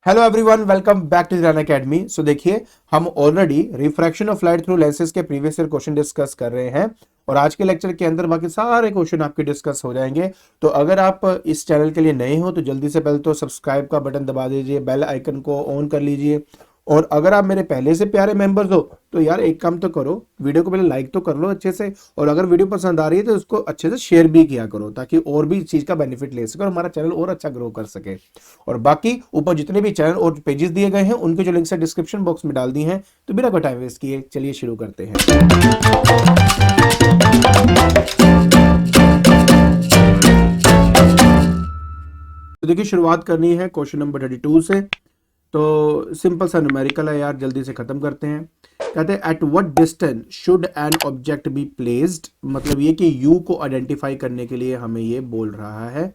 Hello everyone, welcome back to run academy. So देखिए, हम already refraction of light through lenses के previous year question discuss कर रहे हैं और आज के लेक्चर के अंदर बाकी सारे क्वेश्चन आपके डिस्कस हो जाएंगे। तो अगर आप इस चैनल के लिए नए हो तो जल्दी से पहले तो सब्सक्राइब का बटन दबा दीजिए, बेल आइकन को ऑन कर लीजिए। और अगर आप मेरे पहले से प्यारे मेंबर्स हो तो यार एक काम तो करो, वीडियो को पहले लाइक तो कर लो अच्छे से, और अगर वीडियो पसंद आ रही है तो उसको अच्छे से शेयर भी किया करो ताकि और भी इस चीज का बेनिफिट ले सके और हमारा चैनल और अच्छा ग्रो कर सके। और बाकी ऊपर जितने भी चैनल और पेजेस दिए गए हैं उनके जो लिंक्स है डिस्क्रिप्शन बॉक्स में डाल दी हैं। तो बिना कोई टाइम वेस्ट किए चलिए शुरू करते हैं। तो देखिए, शुरुआत करनी है क्वेश्चन नंबर 32 से। तो सिंपल सा न्यूमेरिकल है यार, जल्दी से खत्म करते हैं। कहते हैं at what distance should an object be placed, मतलब ये कि यू को आइडेंटिफाई करने के लिए हमें ये बोल रहा है।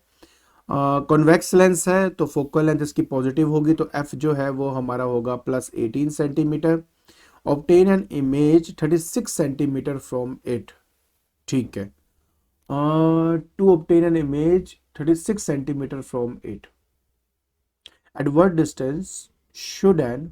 कॉन्वेक्स लेंस है तो फोकल लेंथ इसकी पॉजिटिव होगी, तो एफ जो है वो हमारा होगा plus 18 centimetre. Obtain an image 36 centimetre from it. ठीक है, to obtain an image 36 centimetre from it, at what distance should an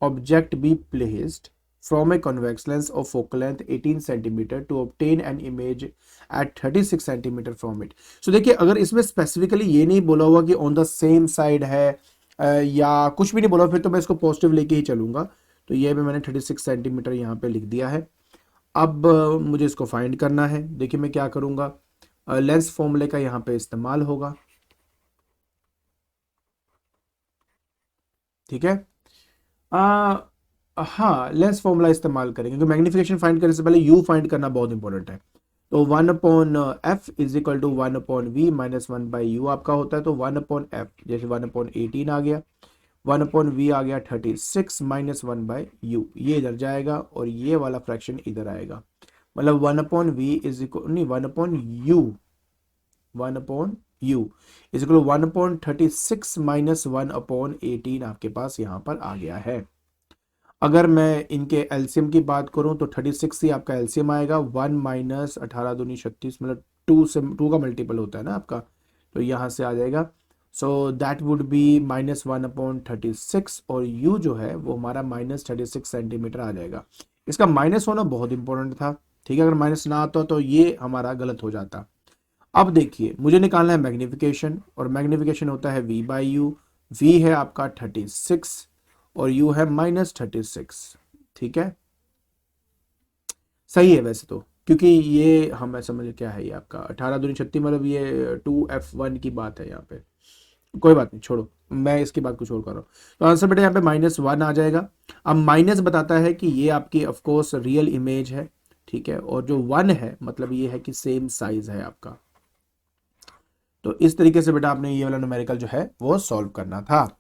object be placed from a convex lens of focal length 18 centimeter to obtain an image at 36 centimeter from it। so देखिए, अगर इसमें specifically ये नहीं बोला हुआ कि on the same side है या कुछ भी नहीं बोला, फिर तो मैं इसको पॉजिटिव लेके ही चलूंगा। तो ये भी मैंने 36 सेंटीमीटर यहाँ पे लिख दिया है। अब मुझे इसको फाइंड करना है। देखिए मैं क्या करूँगा, लेंस फॉर्मूले का यहाँ पे इस्तेमाल होगा। ठीक है, हाँ लेंस फॉर्मूला इस्तेमाल करेंगे क्योंकि मैग्निफिकेशन फाइंड करने से पहले यू फाइंड करना बहुत इंपॉर्टेंट है। तो 1/f is equal to 1/v minus 1/u आपका होता है। तो 1/f जैसे 1/18 आ गया, 1/v आ गया 36 माइनस 1/u, ये इधर जाएगा और ये वाला फ्रैक्शन इधर आएगा। मतलब 1/v इज इक्वल नहीं 1/u, 1/u is equal 1/36 minus 1/18 आपके पास यहाँ पर आ गया है। अगर मैं इनके एलसीएम की बात करूं तो 36 ही आपका एलसीएम आएगा। 1 माइनस 18 दूनी 36, मतलब 2 से 2 का मल्टीपल होता है ना आपका, तो यहाँ से आ जाएगा। So that would be minus 1/36 और u जो है वो हमारा माइनस 36 सेंटीमीटर आ जाएगा। इसका माइनस होना बहुत इंपॉर्टेंट था। ठीक है, अगर माइनस ना आता तो ये हमारा गलत हो जाता। अब देखिए, मुझे निकालना है मैग्निफिकेशन और मैग्निफिकेशन होता है v बाई यू। v है आपका 36 और u है माइनस 36। ठीक है, सही है वैसे तो, क्योंकि ये हमें समझ क्या है, ये आपका 18 दूनी 36, मतलब ये 2f1 की बात है यहाँ पे। कोई बात नहीं, छोड़ो, मैं इसकी बात कुछ और कर रहा हूँ। तो आंसर बेटा यहाँ पे -1 आ जाएगा। अब माइनस बताता है कि ये आपकी ऑफकोर्स रियल इमेज है। ठीक है, और जो 1 है मतलब ये है कि सेम साइज है आपका। तो इस तरीके से बेटा आपने ये वाला न्यूमेरिकल जो है वो सॉल्व करना था।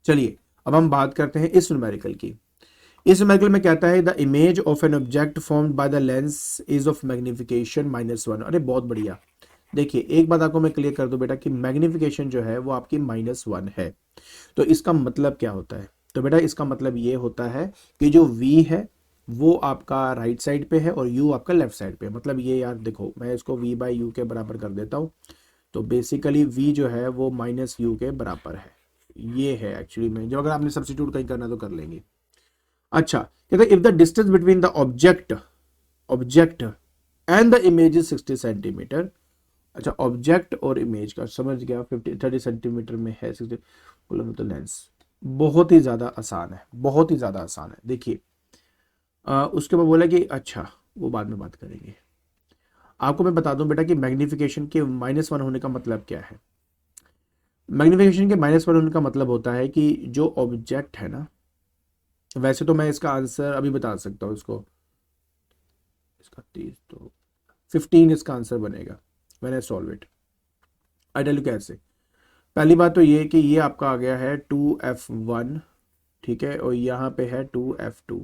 चलिए अब हम बात करते हैं इस न्यूमेरिकल की। इस न्यूमेरिकल में कहता है the image of an object formed by the lens is of magnification -1। अरे बहुत बढ़िया। देखिए एक बात आपको मैं क्लियर कर दूं बेटा कि मैग्निफिकेशन जो है वो आपकी -1 है। तो इसका मतलब क्या होता है? तो बेटा इसका मतलब ये होता है कि जो v है वो आपका राइट साइड पे है और u आपका लेफ्ट साइड पे है। मतलब ये यार देखो, मैं इसको v बाई यू के बराबर कर देता हूँ। तो बेसिकली v जो है वो -u के बराबर है। ये है एक्चुअली में, जो अगर आपने सब्स्टिट्यूट कहीं करना तो कर लेंगे। अच्छा, कहते हैं if the distance between the object and the image is 60 centimetre. अच्छा, ऑब्जेक्ट और इमेज का समझ गया, 30 सेंटीमीटर में है 60, तो लेंस बहुत ही ज्यादा आसान है, बहुत ही ज्यादा आसान है। देखिए उसके बाद बोला कि अच्छा वो बाद में बात करेंगे। आपको मैं बता दूं बेटा कि मैग्निफिकेशन के -1 होने का मतलब क्या है। मैग्निफिकेशन के -1 होने का मतलब होता है कि जो ऑब्जेक्ट है ना, वैसे तो मैं इसका आंसर अभी बता सकता हूँ इसको, इसका 30 तो 15 इसका आंसर बनेगा when I solve it. I tell you कैसे। पहली बात तो ये कि ये आपका आ गया है 2f1, ठीक है, और यहाँ पे है 2f2।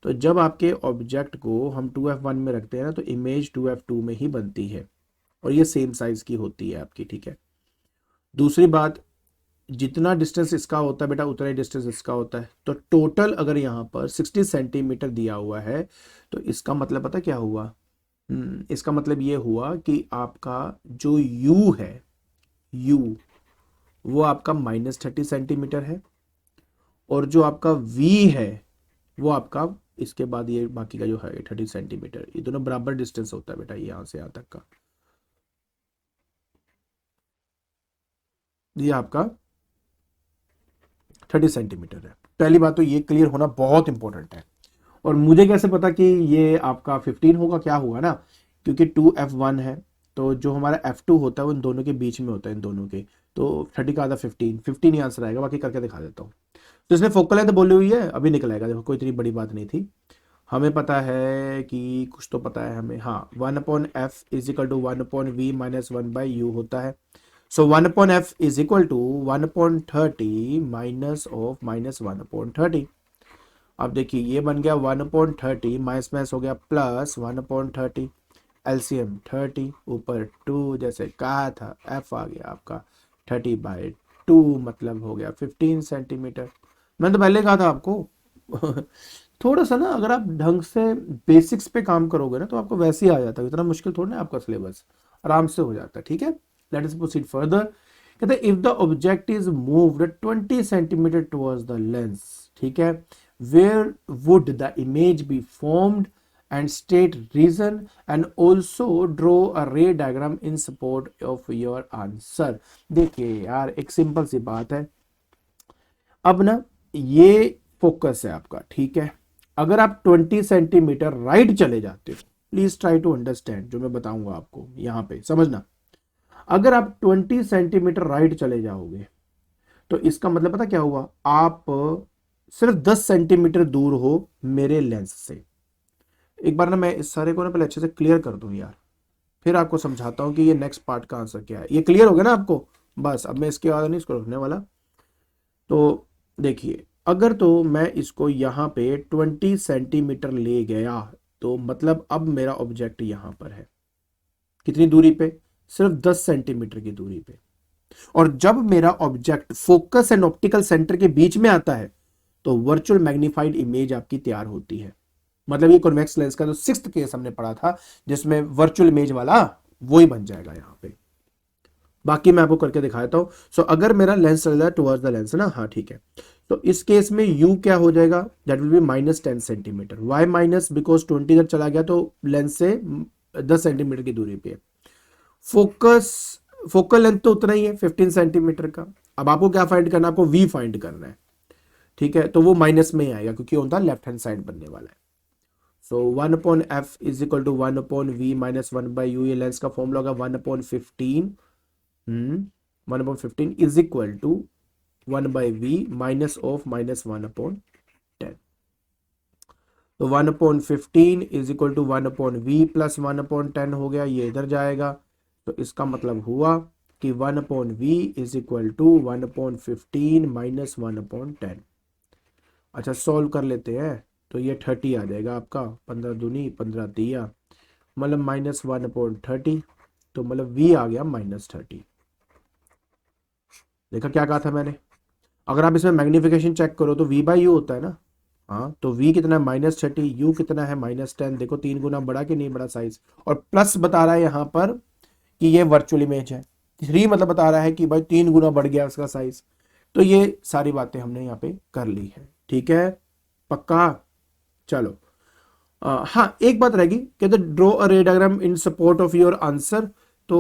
तो जब आपके ऑब्जेक्ट को हम 2f1 में रखते हैं ना तो इमेज 2f2 में ही बनती है और ये सेम साइज की होती है आपकी। ठीक है, दूसरी बात, जितना डिस्टेंस इसका होता है बेटा उतना ही डिस्टेंस इसका होता है। तो टोटल अगर यहाँ पर 60 सेंटीमीटर दिया हुआ है तो इसका मतलब पता क्या हुआ? इसका मतलब ये हुआ कि आपका जो u है, u वो आपका -30 सेंटीमीटर है और जो आपका वी है वो आपका इसके बाद ये बाकी का जो है 30 सेंटीमीटर, ये दोनों बराबर डिस्टेंस होता है बेटा, ये यहाँ से यहाँ तक का, ये आपका 30 सेंटीमीटर है। पहली बात तो ये क्लियर होना बहुत इंपॉर्टेंट है। और मुझे कैसे पता कि ये आपका 15 होगा, क्या होगा ना, क्योंकि 2F1 है, तो जो हमारा F2 होता है वो इन दोनों के बीच में होता है, इन दोनों के, तो 30 का आधा 15 ही आंसर आएगा, बाकी करके दिखा देता हूँ। तो इसमें फोकल है तो बोली हुई है, अभी निकल आएगा, देखो कोई इतनी बड़ी बात नहीं थी। हमें पता है कि कुछ तो पता है हमें, हाँ 1/f is equal to 1/v minus 1/u होता है। So 1/f is equal to 1/30 minus of minus 1/30। अब देखिए ये बन गया 1/30 माइनस माइनस हो गया प्लस 1/30, एलसीएम 30 ऊपर 2 जैसे कहा था, एफ आ गया आपका 30/2 मतलब हो गया 15 सेंटीमीटर। मैंने तो पहले कहा था आपको थोड़ा सा ना अगर आप ढंग से बेसिक्स पे काम करोगे ना तो आपको वैसे ही आ जाता है, इतना मुश्किल थोड़ा ना आपका सिलेबस, आराम से हो जाता है। ठीक है, लेट अस प्रोसीड फर्दर। कहते हैं if the object is moved 20 centimetre towards the lens, ठीक है, where would the image be formed and state reason and also draw a ray diagram in support of your answer। देखिए यार एक simple सी बात है, अब ना ये फोकस है आपका, ठीक है, अगर आप 20 सेंटीमीटर राइट चले जाते हो, प्लीज ट्राई टू अंडरस्टैंड जो मैं बताऊंगा आपको यहां पे समझना, अगर आप 20 सेंटीमीटर राइट चले जाओगे तो इसका मतलब पता क्या हुआ, आप सिर्फ 10 सेंटीमीटर दूर हो मेरे लेंस से। एक बार ना मैं इस सारे को ना पहले अच्छे से क्लियर कर दूं यार, फिर आपको समझाता हूं कि ये नेक्स्ट पार्ट का आंसर क्या है। ये क्लियर हो गया ना आपको, बस अब मैं इसके बाद नहीं इसको रखने वाला। तो देखिए अगर तो मैं इसको यहाँ पे 20 सेंटीमीटर ले गया तो मतलब अब मेरा ऑब्जेक्ट यहाँ पर है, कितनी दूरी पे, सिर्फ 10 सेंटीमीटर की दूरी पे। और जब मेरा object focus and optical centre के बीच में आता है तो वर्चुअल मैग्नीफाइड इमेज आपकी तैयार होती है। मतलब ये कॉन्वेक्स लेंस का जो 6th केस हमने पढ़ा था जिसमें वर्चुअल इमेज वाला, वो ही बन जाएगा यहाँ पे। बाकी मैं आपको करके दिखाता हूं। सो अगर मेरा लेंस चल रहा है टुवर्ड्स द लेंस ना, हाँ ठीक है, तो इस केस में u क्या हो जाएगा, that will be -10 centimetre. Why minus, because 20 इधर चला गया तो लेंस से 10 सेंटीमीटर की दूरी पे। फोकस फोकल लेंथ तो उतना ही है 15 सेंटीमीटर का। अब आपको क्या फाइंड करना है, आपको v फाइंड करना है, ठीक है, तो वो माइनस में ही आएगा क्योंकि होता लेफ्ट हैंड साइड बनने वाला है। So 1/f is equal to 1/v minus 1/u, ये लेंस का फॉर्मूला होगा 1/15, 1/15 is equal to 1/v minus of minus 1/10। तो 1/15 is equal to 1/v plus 1/10 हो गया, ये इधर जाएगा, तो इसका मतलब हुआ कि 1/v is equal to 1/15 minus 1/10। अच्छा सॉल्व कर लेते हैं, तो ये 30 आ जाएगा आपका, 15 दूनी 15 दिया, मतलब -1/30, तो मतलब v आ गया -30। देखा क्या कहा था मैंने, अगर आप इसमें मैग्निफिकेशन चेक करो तो v/u होता है ना, हाँ तो v कितना है -30, u कितना है -10, देखो 3 गुना बड़ा कि नहीं बड़ा साइज, और प्लस बता रहा है यहाँ पर कि ये वर्चुअल इमेज है, 3 मतलब बता रहा है कि भाई 3 गुना बढ़ गया उसका साइज। तो ये सारी बातें हमने यहाँ पे कर ली है, ठीक है, पक्का। चलो हाँ एक बात रहेगी, कहते ड्रॉ अ रे diagram in support of your answer. तो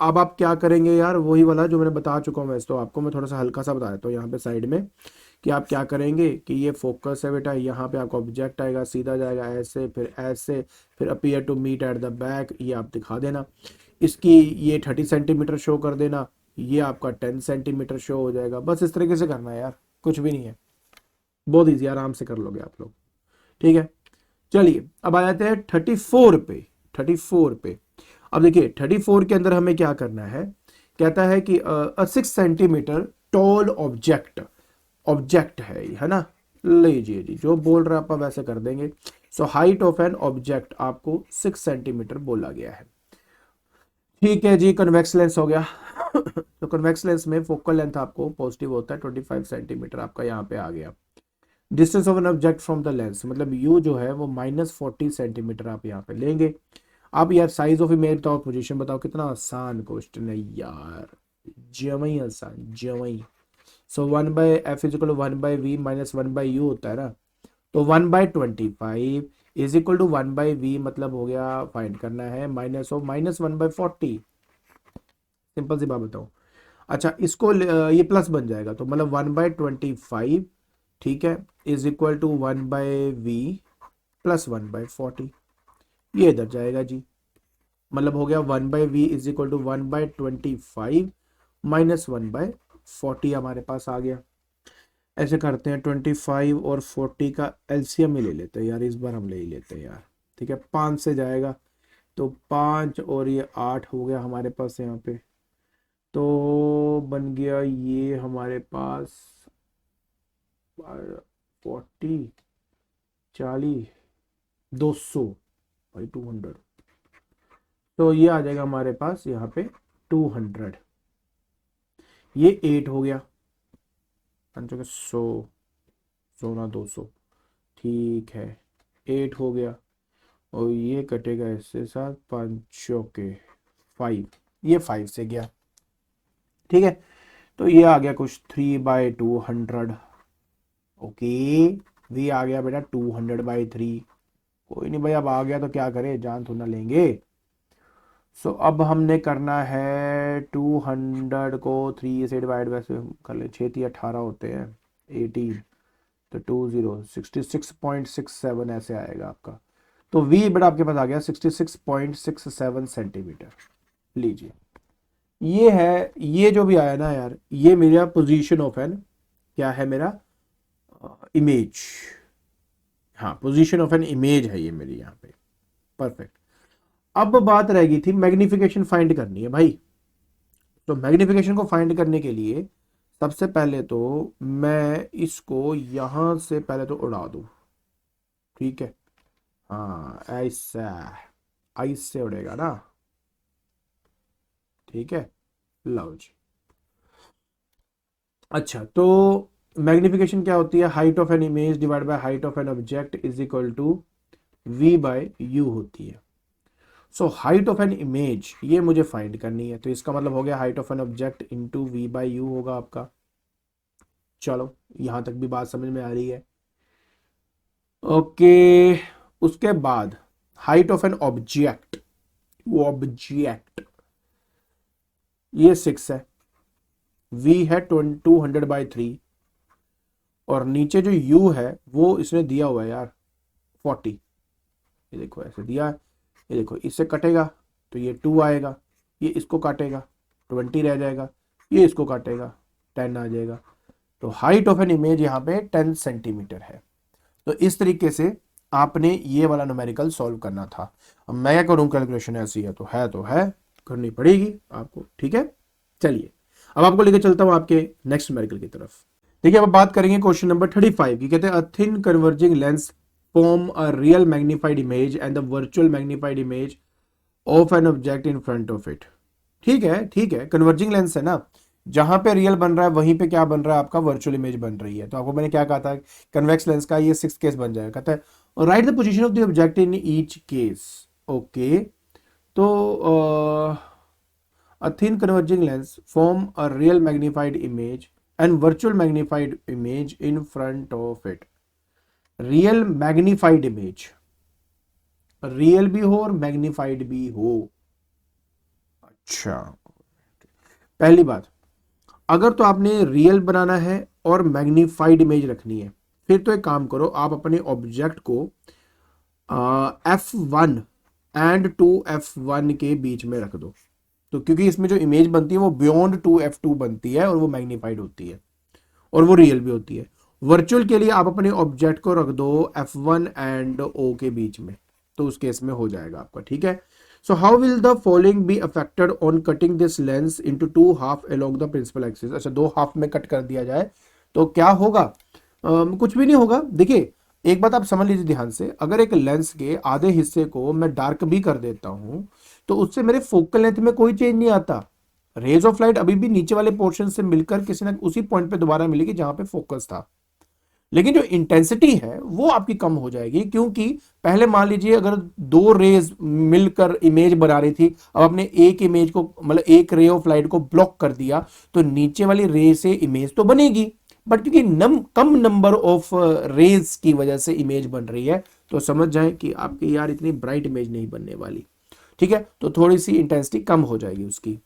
अब आप क्या करेंगे यार, वही वाला जो मैंने बता चुका हूँ वैसे, तो आपको मैं थोड़ा सा हल्का सा बता देता हूँ यहाँ पे साइड में, कि आप क्या करेंगे कि ये फोकस है बेटा, यहाँ पे आपका ऑब्जेक्ट आएगा, सीधा जाएगा ऐसे, फिर ऐसे, फिर appear to meet at the back, ये आप दिखा देना, इसकी ये 30 सेंटीमीटर शो कर देना, ये आपका 10 सेंटीमीटर शो हो जाएगा, बस इस तरीके से करना है यार, कुछ भी नहीं है, बहुत ईजी, आराम से कर लोगे आप लोग, ठीक है। चलिए अब आ जाते हैं 34 पे, 34 पे। अब देखिए 34 के अंदर हमें क्या करना है, कहता है कि 6 सेंटीमीटर टॉल ऑब्जेक्ट, ऑब्जेक्ट है ना, लीजिए जी जो बोल रहा है आप वैसे कर देंगे। सो हाइट ऑफ एन ऑब्जेक्ट आपको 6 सेंटीमीटर बोला गया है, ठीक है जी, कन्वेक्स लेंस हो गया तो कन्वेक्स लेंस में फोकल लेंथ आपको पॉजिटिव होता है 25 सेंटीमीटर, आपका यहाँ पे आ गया। Distance of an object from the lens, मतलब यू जो है वो -40 सेंटीमीटर आप यहाँ पे लेंगे। अब यार साइज ऑफ इमेज बताओ, पोजीशन बताओ, कितना आसान क्वेश्चन है यार, जमई आसान जमई। सो 1/f=1/v माइनस 1/u होता है ना, तो 1/25 इज इक्वल टू 1/v, मतलब हो गया फाइंड करना है माइनस ऑफ माइनस 1/40। सिंपल सी बात बताऊं। अच्छा इसको ये प्लस बन जाएगा, तो मतलब 1/25, ठीक है, is equal to 1/v plus 1/40, ये इधर जाएगा जी। मतलब हो गया 1/v is equal to 1/25 minus 1/40 हमारे पास आ गया। ऐसे करते हैं 25 और 40 का एलसीएम ही ले लेते हैं यार, इस बार हम ले ही लेते हैं यार, ठीक है। 5 से जाएगा तो 5 और ये 8 हो गया हमारे पास यहाँ पे, तो बन गया ये हमारे पास 40, 40, 200 भाई 200, तो ये आ जाएगा हमारे पास यहाँ पे 200, ये 8 हो गया, 100, 16, 200, ठीक है 8 हो गया, और ये कटेगा इससे साथ 5 के 5, ये 5 से गया, ठीक है। तो ये आ गया कुछ 3/200, ओके, वी आ गया बेटा 200/3, कोई नहीं भाई, अब आ गया तो क्या करे, जान थोड़ा लेंगे। सो अब हमने करना है 200 को 3 से डिवाइड, वैसे कर ले, 6×3 = 18 होते हैं, 18, तो 66.67 ऐसे आएगा आपका। तो वी बेटा आपके पास आ गया 66.67 सेंटीमीटर। लीजिए ये है, ये जो भी आया ना यार, ये मेरा पोजीशन ऑफ एन, क्या है मेरा, इमेज, हाँ पोजीशन ऑफ एन इमेज है ये मेरी यहाँ पे, परफेक्ट। अब बात रहेगी थी मैग्निफिकेशन फाइंड करनी है भाई। तो मैग्निफिकेशन को फाइंड करने के लिए सबसे पहले तो मैं इसको यहां से पहले तो उड़ा दूं, ठीक है, हाँ ऐसा, आइस से उड़ेगा ना, ठीक है, लो जी। अच्छा तो मैग्निफिकेशन क्या होती है, height of an image divide by height of an object is equal to v/u होती है। So height of an image ये मुझे फाइंड करनी है, तो इसका मतलब हो गया height of an object into v/u होगा आपका। चलो यहां तक भी बात समझ में आ रही है, ओके। उसके बाद height of an object, object ये 6 है, v है 200/3, और नीचे जो u है वो इसने दिया हुआ है यार 40, ये देखो ऐसे दिया है, ये देखो इससे कटेगा तो ये 2 आएगा, ये इसको काटेगा 20 रह जाएगा, ये इसको काटेगा 10 आ जाएगा। तो हाइट ऑफ एन इमेज यहाँ पे 10 सेंटीमीटर है। तो इस तरीके से आपने ये वाला न्यूमेरिकल सॉल्व करना था। अब मैं क्या करूँ, कैलकुलेशन ऐसी है तो है, करनी पड़ेगी आपको, ठीक है। चलिए अब आपको लेकर चलता हूँ आपके नेक्स्ट न्यूमेरिकल की तरफ। देखिए अब बात करेंगे क्वेश्चन नंबर 35 की। कहते हैं a thin converging lens form a real magnified image and the virtual magnified image of an object in front of it. ठीक है ठीक है, कन्वर्जिंग लेंस है ना, जहां पे रियल बन रहा है वहीं पे क्या बन रहा है आपका, वर्चुअल इमेज बन रही है। तो आपको मैंने क्या कहा था, कन्वेक्स लेंस का ये 6th केस बन जाएगा। कहता है right the position of the object in each case, okay. तो a thin converging lens form a real magnified image and virtual magnified image in front of it. Real magnified image, real भी हो और magnified भी हो। अच्छा पहली बात, अगर तो आपने रियल बनाना है और मैग्नीफाइड इमेज रखनी है, फिर तो एक काम करो, आप अपने ऑब्जेक्ट को f1 एंड 2f1 के बीच में रख दो। तो क्योंकि इसमें जो इमेज बनती है वो बियॉन्ड 2f2 बनती है और वो मैग्नीफाइड होती है और वो रियल भी होती है। वर्चुअल के लिए आप अपने ऑब्जेक्ट को रख दो f1 एंड o के बीच में, तो उस केस में हो जाएगा आपका, ठीक है। So how will the following be affected on cutting this lens into 2 half along the principal axis. अच्छा 2 हाफ में कट कर दिया जाए तो क्या होगा, कुछ भी नहीं होगा। देखिए एक बात आप समझ लीजिए ध्यान से, अगर एक लेंस के आधे हिस्से को मैं डार्क भी कर देता हूं तो उससे मेरे फोकल लेंथ में कोई चेंज नहीं आता। रेज ऑफ लाइट अभी भी नीचे वाले पोर्शन से मिलकर किसी ना उसी पॉइंट पे दोबारा मिलेगी जहां पे फोकस था। लेकिन जो इंटेंसिटी है वो आपकी कम हो जाएगी, क्योंकि पहले मान लीजिए अगर दो रेज मिलकर इमेज बना रही थी, अब आपने एक इमेज को मतलब एक रे ऑफ लाइट को ब्लॉक कर दिया तो नीचे वाली रे से इमेज तो बनेगी, बट क्योंकि कम नंबर ऑफ रेज की वजह से इमेज बन रही है, तो समझ जाए कि आपकी यार इतनी ब्राइट इमेज नहीं बनने वाली। ठीक है, तो थोड़ी सी इंटेंसिटी कम हो जाएगी उसकी।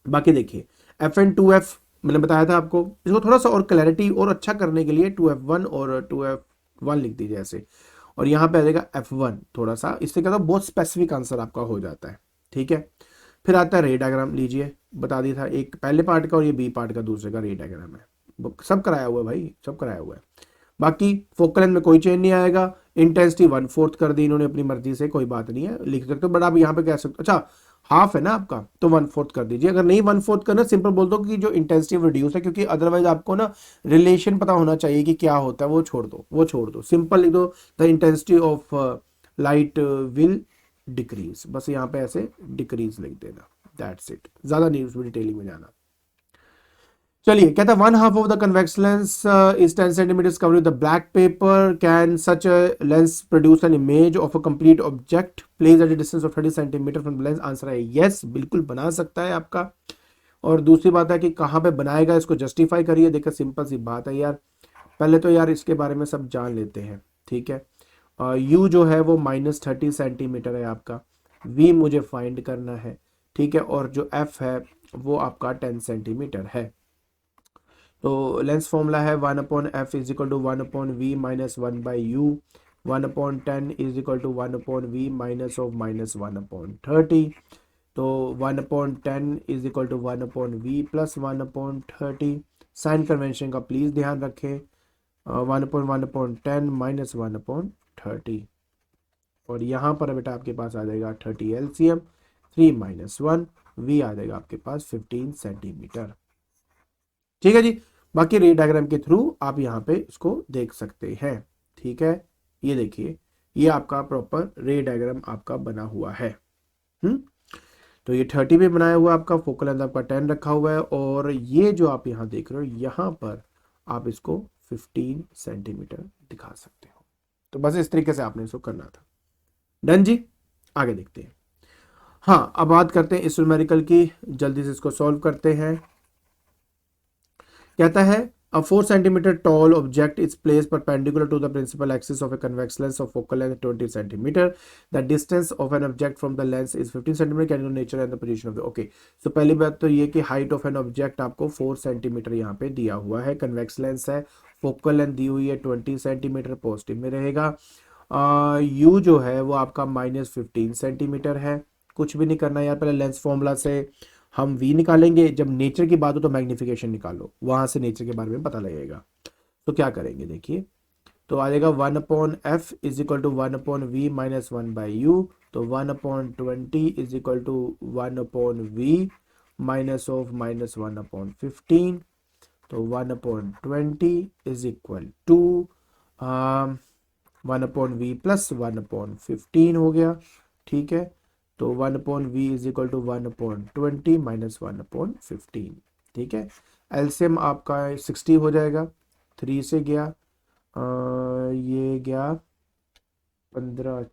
बाकी देखिए FN2F मैंने बताया था आपको, इसको थोड़ा सा और क्लैरिटी और अच्छा करने के लिए 2F1 और 2F1 लिख दीजिए ऐसे, और यहाँ पे आ जाएगा F1 थोड़ा सा, इससे क्या होता है बहुत स्पेसिफिक आंसर आपका हो जाता है। ठीक है, फिर आता है रे डायग्राम, लीजिए बता दिया था, एक पहले पार्ट का और ये बी पार्ट का दूसरे का रे डायग्राम है, सब कराया हुआ है भाई, सब कराया हुआ है। बाकी फोकल लेंथ में कोई चेंज नहीं आएगा, इंटेंसिटी 1/4 कर दी इन्होंने अपनी मर्जी से, कोई बात नहीं है, लिख सकते हो, बट आप यहाँ पे कह सकते हो अच्छा हाफ है ना आपका तो 1/4 कर दीजिए, अगर नहीं 1/4 करना सिंपल बोल दो कि जो इंटेंसिटी रिड्यूस है, क्योंकि अदरवाइज आपको ना रिलेशन पता होना चाहिए कि क्या होता है, वो छोड़ दो, वो छोड़ दो, सिंपल लिख दो the intensity of light will decrease, बस यहाँ पे ऐसे डिक्रीज लिख देना, दैट्स इट, ज्यादा नहीं उसमें डिटेलिंग में जाना। चलिए कहता है 1/2 of the convex lens is 10 centimetre cover with black pepper, can such lens produce an image of a complete object place at a distance of 30 centimetre from lens, answer है yes, बिल्कुल बना सकता है आपका। और दूसरी बात है कि कहाँ पे बनाएगा, इसको जस्टिफाई करिए, देखिए सिंपल सी बात है यार, पहले तो यार इसके बारे में सब जान लेते हैं। ठीक है, यू जो है वो -30 सेंटीमीटर है आपका, वी मुझे फाइंड करना है, ठीक है, और जो एफ है वो आपका 10 सेंटीमीटर है। तो लेंस फॉर्मूला है 1/f is equal to 1/v minus 1/u, 1/10 is equal to 1/v minus of -1/30, तो 1/10 is equal to 1/v plus 1/30। Sign convention का प्लीज ध्यान रखें, 1/1/10 माइनस 1/30, और यहाँ पर बेटा आपके पास आ जाएगा 30 LCM, 3 - 1, v आ जाएगा आपके पास 15 सेंटीमीटर। ठीक है जी, बाकी रे डायग्राम के थ्रू आप यहाँ पे इसको देख सकते हैं। ठीक है, ये देखिए ये आपका प्रॉपर रे डायग्राम आपका बना हुआ है। तो ये 30 पे बनाया हुआ आपका, फोकल लेंथ आपका 10 रखा हुआ है, और ये जो आप यहाँ देख रहे हो यहाँ पर आप इसको 15 सेंटीमीटर दिखा सकते हो। तो बस इस तरीके से आपने इसको करना था। डन जी, आगे देखते हैं। हाँ, अब बात करते हैं इस न्यूमेरिकल की, जल्दी से इसको सॉल्व करते हैं। कहता है a 4 centimeter tall object is placed perpendicular to the principal axis of a convex lens of focal length 20 centimeter. The distance of an object from the lens is 15 centimeter. Can you know nature and the position of the okay. So पहली बात तो ये कि height of an object आपको 4 centimeter यहाँ पे दिया हुआ है, convex lens है, focal length दी हुई है 20 centimeter, पॉजिटिव में रहेगा। u जो है वो आपका -15 सेंटीमीटर है, कुछ भी नहीं करना यार, पहले लेंस फॉर्मूला से हम v निकालेंगे, जब नेचर की बात हो तो मैग्निफिकेशन निकालो, वहां से नेचर के बारे में पता लगेगा। तो क्या करेंगे देखिए, तो आ जाएगा 1/f is equal to 1/v minus 1/u, तो 1/20 is equal to 1/v minus of -1/15, तो 1/20 is equal to 1/v plus 1/15 हो गया। ठीक है, तो 1/v is equal to 1/20 minus 1/15। ठीक है, एलसीएम आपका 60 हो जाएगा, 3 से गया ये गया 15,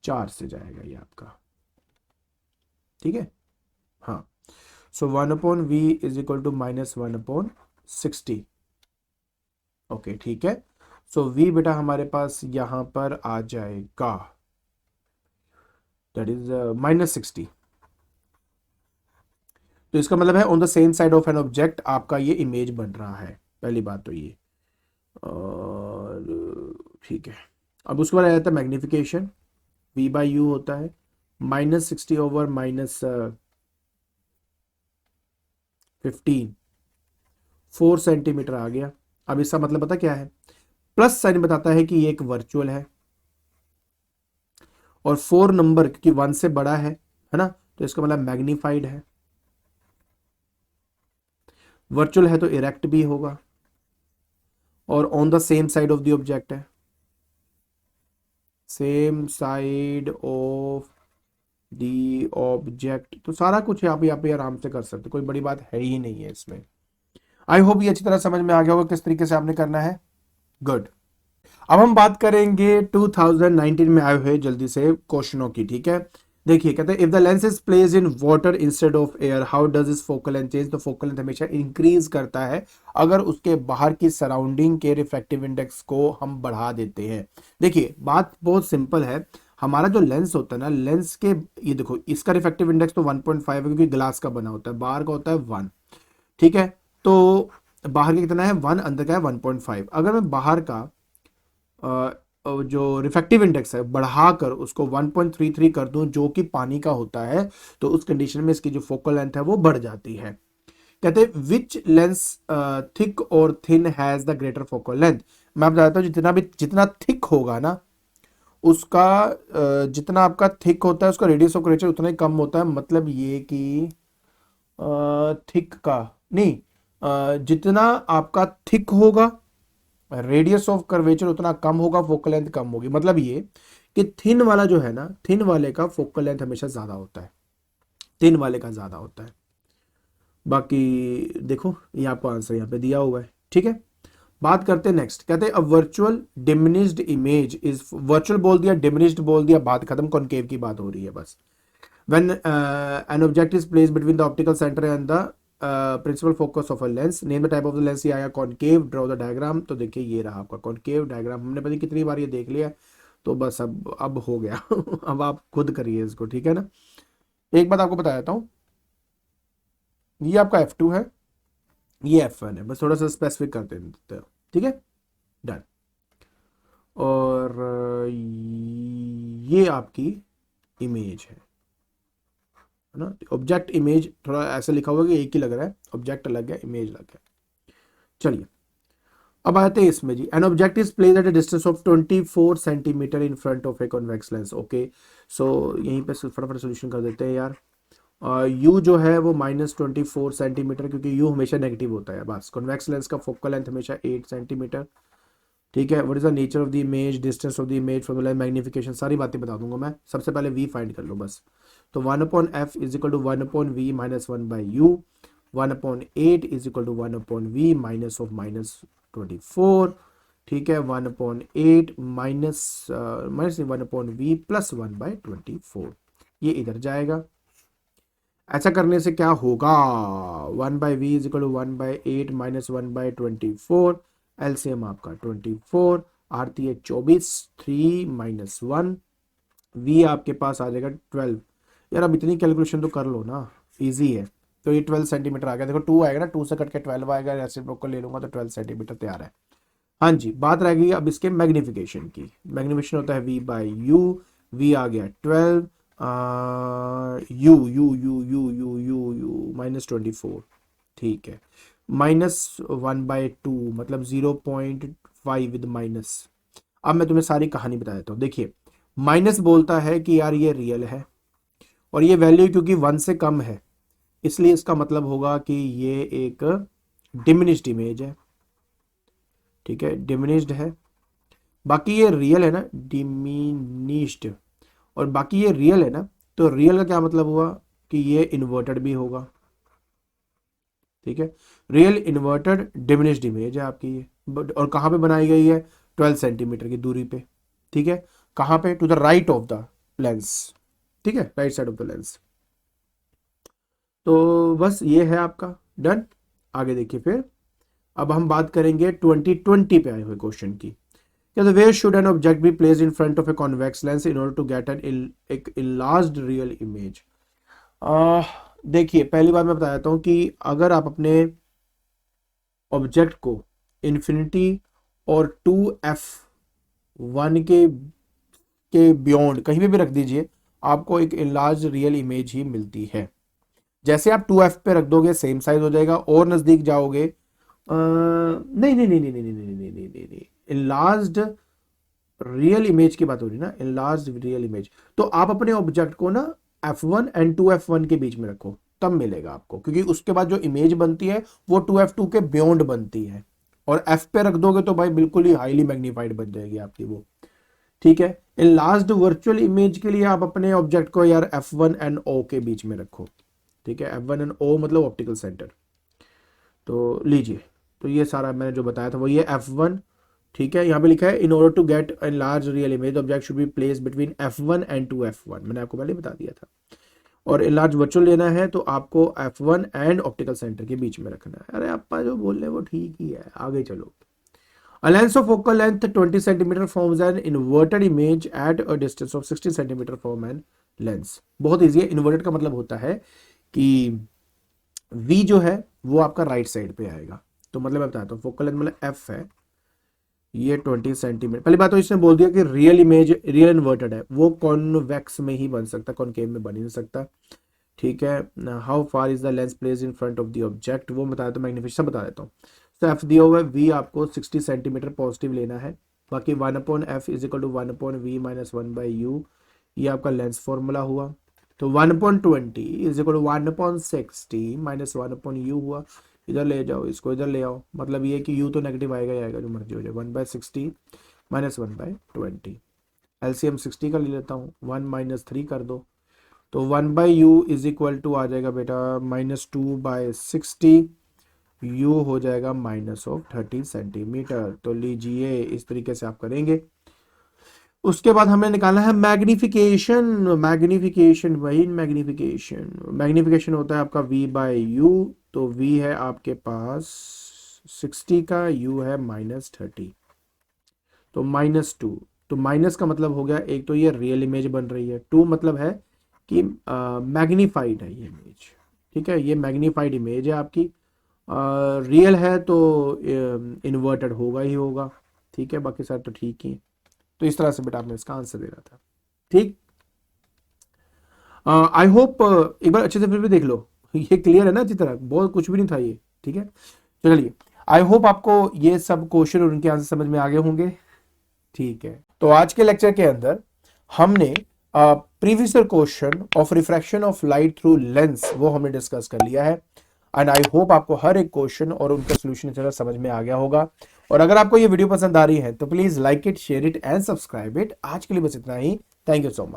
4 से जाएगा ये आपका। ठीक है, हाँ, so 1/v is equal to -1/60। Okay, ठीक है, सो v बेटा हमारे पास यहाँ पर आ जाएगा, दैट इज -60। तो इसका मतलब है on the same side of an object आपका ये इमेज बन रहा है, पहली बात तो ये। और ठीक है, अब उसके बाद आ जाता है मैग्निफिकेशन, v/u होता है -60 ओवर -15, 4 सेंटीमीटर आ गया। अब इसका मतलब पता क्या है, प्लस साइन बताता है कि ये एक वर्चुअल है, और 4 नंबर क्योंकि 1 से बड़ा है ना, तो इसका मतलब मैग्नीफाइड है, वर्चुअल है तो इरेक्ट भी होगा, और on the same side of the object है, same side of the object, तो सारा कुछ आप यहाँ पे आराम से कर सकते, कोई बड़ी बात है ही नहीं है इसमें। आई होप ये अच्छी तरह समझ में आ गया होगा किस तरीके से आपने करना है। गुड। अब हम बात करेंगे 2019 में आए हुए जल्दी से क्वेश्चनों की, ठीक है। देखिए कहते हैं if the lens is placed in water instead of air how does इस फोकल लेंथ चेंज। तो फोकल लेंथ हमेशा इंक्रीज करता है अगर उसके बाहर की सराउंडिंग के रिफ्रैक्टिव इंडेक्स को हम बढ़ा देते हैं। देखिए बात बहुत सिंपल है, हमारा जो लेंस होता है ना, लेंस के ये देखो इसका रिफ्रैक्टिव इंडेक्स तो 1.5 है क्योंकि ग्लास का बना होता है, बाहर का होता है 1, ठीक है। तो बाहर का कितना है 1, अंदर का है 1.5। अगर मैं बाहर का जो रिफ्रैक्टिव इंडेक्स है बढ़ाकर उसको 1.33 कर दूं जो कि पानी का होता है, तो उस कंडीशन में इसकी जो फोकल लेंथ है वो बढ़ जाती है। कहते हैं विच लेंस थिक और thin has the greater focal length. मैं आपको बताता हूँ जितना थिक होगा ना उसका जितना आपका थिक होता है उसका रेडियस ऑफ कर्वेचर उतना ही कम होता है। मतलब ये कि थिक का नहीं, जितना आपका थिक होगा रेडियस ऑफ कर्वेचर उतना कम होगा, फोकल लेंथ कम होगी। मतलब ये कि थिन वाला जो है ना, थिन वाले का फोकल लेंथ हमेशा ज्यादा होता है, थिन वाले का ज्यादा होता है। बाकी देखो ये आपको आंसर यहाँ पे दिया हुआ है, ठीक है। बात करते हैं नेक्स्ट, कहते हैं a virtual diminished image is, virtual बोल दिया डिमिनिश्ड बोल दिया, बात खत्म, कॉनकेव की बात हो रही है बस। when an object is placed between the optical center and the principal focus of a lens, name the type of the lens। ये आया concave, draw the diagram। तो देखिए ये रहा आपका concave diagram, हमने पता नहीं कितनी बार ये देख लिया, तो बस अब हो गया अब आप खुद करिए इसको, ठीक है ना। एक बात आपको बता देता हूँ, ये आपका F2 है, ये F1 है, बस थोड़ा सा स्पेसिफिक कर देते हैं, ठीक है, डन। और ये आपकी इमेज है ना। ऑब्जेक्ट इमेज थोड़ा ऐसा लिखा हुआ कि एक ही लग रहा है, ऑब्जेक्ट अलग है इमेज अलग है। चलिए अब आते हैं इसमें जी, an object is placed at a distance of 24 centimetre in front of a convex lens. Okay so यहीं पे फटाफट सोल्यूशन कर देते हैं यार। यू जो है वो -24 सेंटीमीटर, क्योंकि यू हमेशा नेगेटिव होता है, बस कॉन्वेक्स लेंस का फोकल लेंथ हमेशा 8 सेंटीमीटर, ठीक है। What is the nature of the image, distance of the image, formula, magnification, सारी बातें बता दूंगा मैं। सबसे पहले वी फाइंड कर लो बस। तो 1/f is equal to 1/v minus 1/u, 1/8 is equal to 1/v minus of -24, ठीक है। 1/8 माइनस माइनस 1/v प्लस 1/24, ये इधर जाएगा। ऐसा करने से क्या होगा, 1/v is equal to 1/8 minus 1/24, LCM आपका 24, आरती है 24, 3 माइनस 1, वी आपके पास आ जाएगा 12। यार अब इतनी कैलकुलेशन तो कर लो ना, इजी है। तो ये 12 सेंटीमीटर आ गया, देखो 2 आएगा ना, 2 से कट के 12 आएगा, रेसिप्रोकल ले लूंगा तो 12 सेंटीमीटर तैयार है। हाँ जी, बात रह गई अब इसके मैग्निफिकेशन की। मैग्निफिकेशन होता है v बाई यू, वी आ गया 12, you you you you you you you -24, ठीक है, -1/2 मतलब 0.5 विद माइनस। अब मैं तुम्हें सारी कहानी बता देता हूँ। देखिए माइनस बोलता है कि यार ये रियल है, और ये वैल्यू क्योंकि 1 से कम है इसलिए इसका मतलब होगा कि ये एक डिमिनिश्ड इमेज है, ठीक है, डिमिनिश्ड है। बाकी ये रियल है ना, डिमिनिश्ड, और बाकी ये रियल है ना, तो रियल का क्या मतलब हुआ कि ये इन्वर्टेड भी होगा, ठीक है। रियल इन्वर्टेड डिमिनिश्ड इमेज है आपकी ये, और कहाँ पे बनाई गई है, 12 सेंटीमीटर की दूरी पे, ठीक है। कहाँ पे, to the right of the lens, ठीक है, right side of the lens. तो बस ये है आपका डन। आगे देखिए फिर, अब हम बात करेंगे 2020 पे आए हुए क्वेश्चन की। Where should an object be placed in front of a convex lens in order to get an एक इनलार्ज्ड रियल इमेज। देखिए पहली बात मैं बता देता हूँ कि अगर आप अपने ऑब्जेक्ट को इन्फिनिटी और 2f1 के बियॉन्ड कहीं पे भी रख दीजिए, आपको एक इनलार्ज रियल इमेज ही मिलती है। जैसे आप 2f पे रख दोगे सेम साइज हो जाएगा, और नजदीक जाओगे नहीं नहीं नहीं नहीं नहीं नहीं नहीं नहीं नहीं नहीं नहीं, इनलार्ज्ड रियल इमेज की बात हो रही है ना, इनलार्ज्ड रियल इमेज। तो आप अपने ऑब्जेक्ट को ना f1 एंड 2f1 के बीच में रखो, तब मिलेगा आपको, क्योंकि उसके बाद जो इमेज बनती है वो 2f2 के बियॉन्ड बनती है, और f पे रख दोगे तो भाई बिल्कुल ही हाईली मैग्नीफाइड बन जाएगी आपकी वो, ठीक है। इन लास्ट वर्चुअल इमेज के लिए आप अपने ऑब्जेक्ट को यार f1 एंड o के बीच में रखो, ठीक है, f1 एंड o मतलब ऑप्टिकल सेंटर। तो लीजिए, तो ये सारा मैंने जो बताया था वो ये f1 ठीक है, यहाँ पे लिखा है in order to get a large real image object should be place between f1 and 2f1, मैंने आपको पहले बता दिया था। और ए लार्ज वर्चुअल लेना है तो आपको f1 एंड ऑप्टिकल सेंटर के बीच में रखना है। अरे आपका जो बोल रहे हैं वो ठीक ही है, आगे चलो। A lens of focal length 20 cm forms an inverted image at a distance of 60 cm from an lens। बहुत ईजी है। इन्वर्टेड का मतलब होता है कि V जो है वो आपका राइट साइड पे आएगा। तो मतलब मैं बताता हूँ, फोकल लेंथ मतलब F है, ये 20 सेंटीमीटर। पहली बात तो इसने बोल दिया कि रियल इमेज रियल इन्वर्टेड है, वो कॉन्वेक्स में ही बन सकता, कॉनकेव में बन ही नहीं सकता। ठीक है, how far is the lens place in front of the object, वो बता देता हूँ, मैग्निफिकेशन बता देता हूँ। तो एफ दिया हुआ है, वी आपको 60 सेंटीमीटर पॉजिटिव लेना है, बाकी 1/f is equal to 1/v minus 1/u, ये आपका लेंस फॉर्मूला हुआ। तो 1/20 is equal to 1/60 minus 1/u हुआ। इधर ले जाओ, इसको इधर ले आओ, मतलब ये कि u तो नेगेटिव आएगा ही आएगा, जो मर्जी हो जाए। 1/60 माइनस 1/20, एलसीएम 60 का ले लेता हूँ, 1 माइनस 3 कर दो, तो 1/u इज इक्वल टू आ जाएगा बेटा -2/60, u हो जाएगा -30 सेंटीमीटर। तो लीजिए इस तरीके से आप करेंगे। उसके बाद हमें निकालना है मैग्निफिकेशन। मैग्निफिकेशन वही मैग्निफिकेशन होता है आपका v/u। तो v है आपके पास 60 का, u है -30, तो -2। तो माइनस का मतलब हो गया, एक तो ये रियल इमेज बन रही है, 2 मतलब है कि मैग्नीफाइड है ये इमेज। ठीक है, ये मैग्नीफाइड इमेज है आपकी, रियल है तो इन्वर्टेड होगा ही होगा। ठीक है, बाकी सब तो ठीक ही। तो इस तरह से बेटा आपने इसका आंसर देना था। ठीक, आई होप एक बार अच्छे से फिर भी देख लो, ये क्लियर है ना अच्छी तरह, बहुत कुछ भी नहीं था ये। ठीक है, चलिए, आई होप आपको ये सब क्वेश्चन और उनके आंसर समझ में आ गए होंगे। ठीक है, तो आज के लेक्चर के अंदर हमने previous question of refraction of light through lens वो हमने डिस्कस कर लिया है, एंड आई होप आपको हर एक क्वेश्चन और उनका सोल्यूशन समझ में आ गया होगा। और अगर आपको ये वीडियो पसंद आ रही है तो please like it, share it and subscribe it. आज के लिए बस इतना ही। Thank you so much.